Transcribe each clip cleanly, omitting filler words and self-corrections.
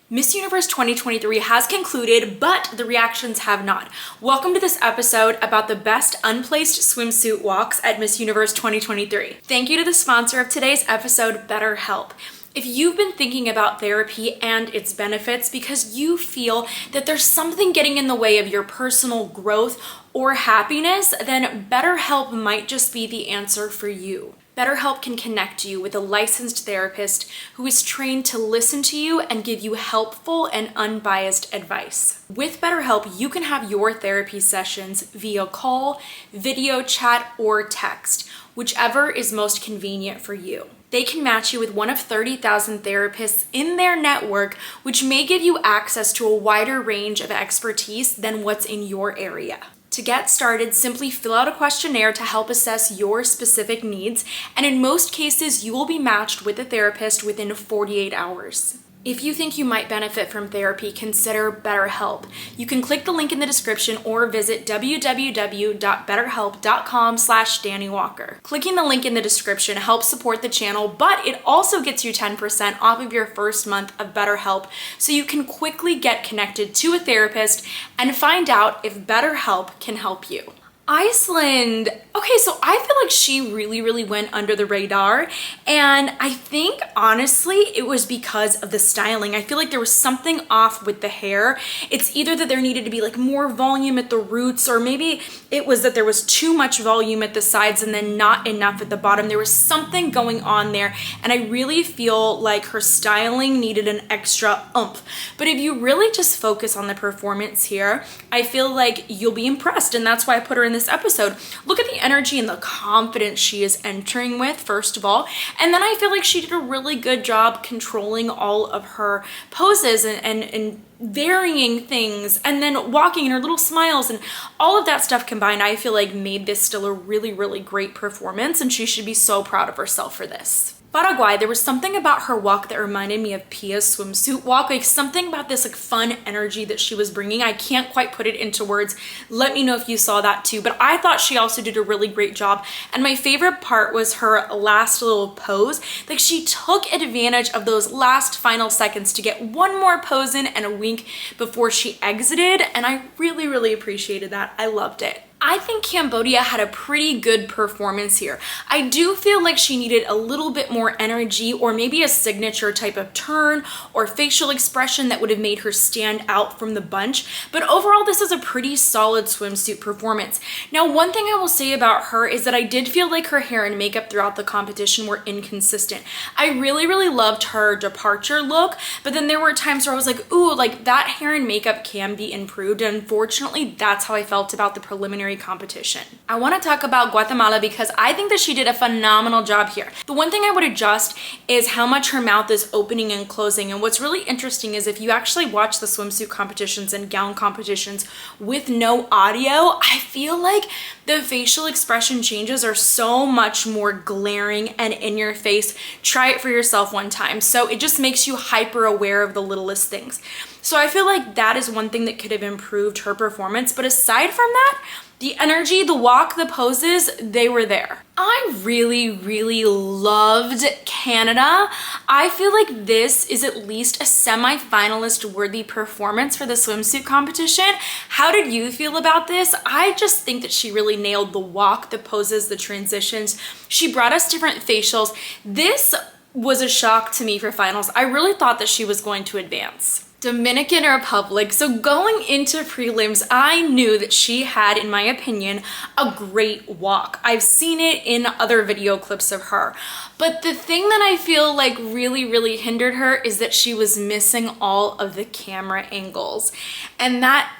Miss Universe 2023 has concluded, but the reactions have not. Welcome to this episode about the best unplaced swimsuit walks at Miss Universe 2023. Thank you to the sponsor of today's episode, BetterHelp. If you've been thinking about therapy and its benefits because you feel that there's something getting in the way of your personal growth or happiness, then BetterHelp might just be the answer for you. BetterHelp can connect you with a licensed therapist who is trained to listen to you and give you helpful and unbiased advice. With BetterHelp, you can have your therapy sessions via call, video chat, or text, whichever is most convenient for you. They can match you with one of 30,000 therapists in their network, which may give you access to a wider range of expertise than what's in your area. To get started, simply fill out a questionnaire to help assess your specific needs, and in most cases, you will be matched with a therapist within 48 hours. If you think you might benefit from therapy, consider BetterHelp. You can click the link in the description or visit www.betterhelp.com/DaniWalker. Clicking the link in the description helps support the channel, but it also gets you 10% off of your first month of BetterHelp, so you can quickly get connected to a therapist and find out if BetterHelp can help you. Iceland. Okay, so I feel like she really went under the radar, and I think honestly it was because of the styling. I feel like there was something off with the hair. It's either that there needed to be like more volume at the roots, or maybe it was that there was too much volume at the sides and then not enough at the bottom. There was something going on there, and I really feel like her styling needed an extra oomph. But if you really just focus on the performance here, I feel like you'll be impressed, and that's why I put her in this episode. Look at the energy and the confidence she is entering with, first of all, and then I feel like she did a really good job controlling all of her poses and varying things, and then walking and her little smiles and all of that stuff combined, I feel like made this still a really great performance, and she should be so proud of herself for this. Paraguay, there was something about her walk that reminded me of Pia's swimsuit walk, like something about this like fun energy that she was bringing. I can't quite put it into words. Let me know if you saw that too, but I thought she also did a really great job, and my favorite part was her last little pose. Like she took advantage of those last final seconds to get one more pose in and a wink before she exited, and I really appreciated that. I loved it. I think Cambodia had a pretty good performance here. I do feel like she needed a little bit more energy, or maybe a signature type of turn or facial expression that would have made her stand out from the bunch. But overall, this is a pretty solid swimsuit performance. Now, one thing I will say about her is that I did feel like her hair and makeup throughout the competition were inconsistent. I really loved her departure look, but then there were times where I was like, ooh, like that hair and makeup can be improved. And unfortunately, that's how I felt about the preliminary competition. I want to talk about Guatemala because I think that she did a phenomenal job here. The one thing I would adjust is how much her mouth is opening and closing, and what's really interesting is if you actually watch the swimsuit competitions and gown competitions with no audio, I feel like the facial expression changes are so much more glaring and in your face. Try it for yourself one time. So it just makes you hyper aware of the littlest things. So I feel like that is one thing that could have improved her performance. But aside from that, the energy, the walk, the poses, they were there. I really loved Canada. I feel like this is at least a semi-finalist worthy performance for the swimsuit competition. How did you feel about this? I just think that she really nailed the walk, the poses, the transitions. She brought us different facials. This was a shock to me for finals. I really thought that she was going to advance. Dominican Republic. So going into prelims, I knew that she had, in my opinion, a great walk. I've seen it in other video clips of her. But the thing that I feel like really hindered her is that she was missing all of the camera angles. And that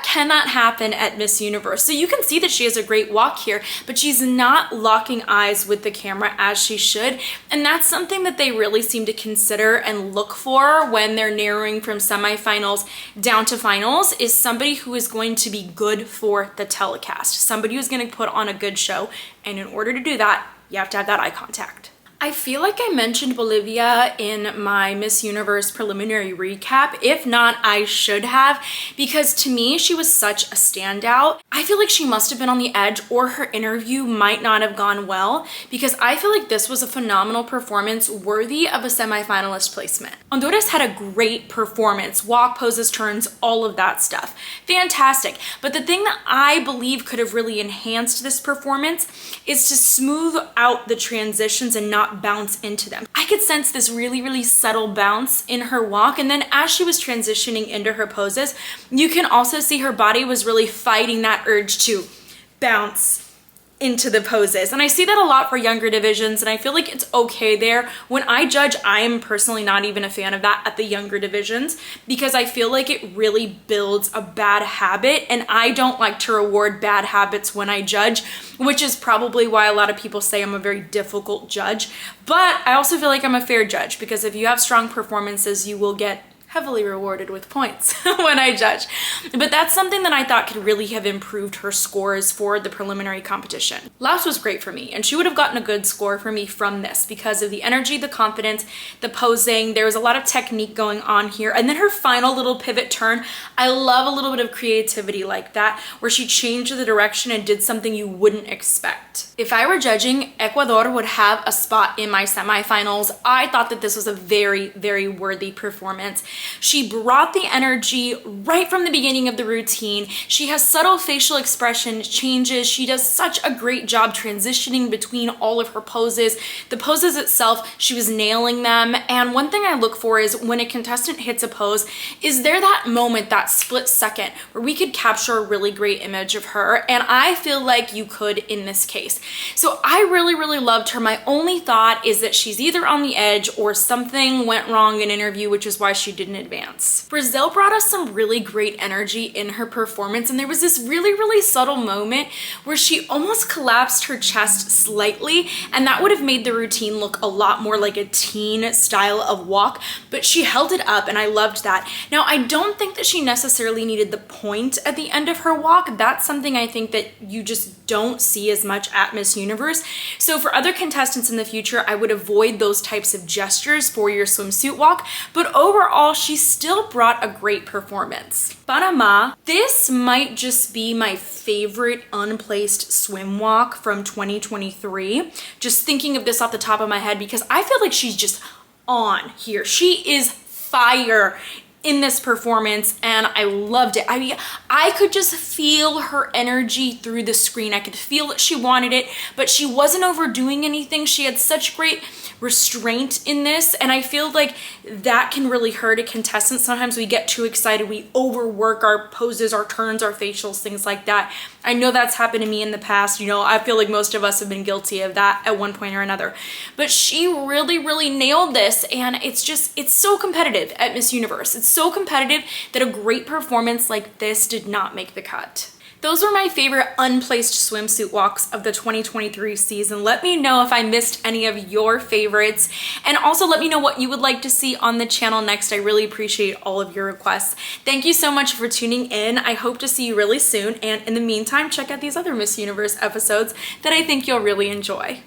cannot happen at Miss Universe. So you can see that she has a great walk here, but she's not locking eyes with the camera as she should. And that's something that they really seem to consider and look for when they're narrowing from semifinals down to finals, is somebody who is going to be good for the telecast, somebody who's going to put on a good show. And in order to do that, you have to have that eye contact. I feel like I mentioned Bolivia in my Miss Universe preliminary recap. If not, I should have, because to me, she was such a standout. I feel like she must have been on the edge, or her interview might not have gone well, because I feel like this was a phenomenal performance worthy of a semifinalist placement. Honduras had a great performance, walk, poses, turns, all of that stuff. Fantastic. But the thing that I believe could have really enhanced this performance is to smooth out the transitions and not bounce into them. I could sense this really subtle bounce in her walk, and then as she was transitioning into her poses, you can also see her body was really fighting that urge to bounce into the poses. And I see that a lot for younger divisions, and I feel like it's okay there. When I judge, I am personally not even a fan of that at the younger divisions, because I feel like it really builds a bad habit, and I don't like to reward bad habits when I judge, which is probably why a lot of people say I'm a very difficult judge. But I also feel like I'm a fair judge, because if you have strong performances, you will get heavily rewarded with points when I judge. But that's something that I thought could really have improved her scores for the preliminary competition. Laos was great for me, and she would have gotten a good score for me from this because of the energy, the confidence, the posing. There was a lot of technique going on here. And then her final little pivot turn, I love a little bit of creativity like that, where she changed the direction and did something you wouldn't expect. If I were judging, Ecuador would have a spot in my semifinals. I thought that this was a very worthy performance. She brought the energy right from the beginning of the routine. She has subtle facial expression changes. She does such a great job transitioning between all of her poses. The poses itself, she was nailing them. And one thing I look for is when a contestant hits a pose, is there that moment, that split second, where we could capture a really great image of her? And I feel like you could in this case. So I really loved her. My only thought is that she's either on the edge or something went wrong in interview, which is why she didn't advance. Brazil brought us some really great energy in her performance, and there was this really subtle moment where she almost collapsed her chest slightly, and that would have made the routine look a lot more like a teen style of walk, but she held it up and I loved that. Now, I don't think that she necessarily needed the point at the end of her walk. That's something I think that you just don't see as much at Miss Universe. So for other contestants in the future, I would avoid those types of gestures for your swimsuit walk, but overall, she still brought a great performance. Panama, this might just be my favorite unplaced swim walk from 2023. Just thinking of this off the top of my head, because I feel like she's just on here. She is fire in this performance, and I loved it. I mean, I could just feel her energy through the screen. I could feel that she wanted it, but she wasn't overdoing anything. She had such great restraint in this, and I feel like that can really hurt a contestant. Sometimes we get too excited, we overwork our poses, our turns, our facials, things like that. I know that's happened to me in the past. You know, I feel like most of us have been guilty of that at one point or another. But she really nailed this, and it's so competitive at Miss Universe. It's so competitive that a great performance like this did not make the cut. Those were my favorite unplaced swimsuit walks of the 2023 season. Let me know if I missed any of your favorites, and also let me know what you would like to see on the channel next. I really appreciate all of your requests. Thank you so much for tuning in. I hope to see you really soon, and in the meantime, check out these other Miss Universe episodes that I think you'll really enjoy.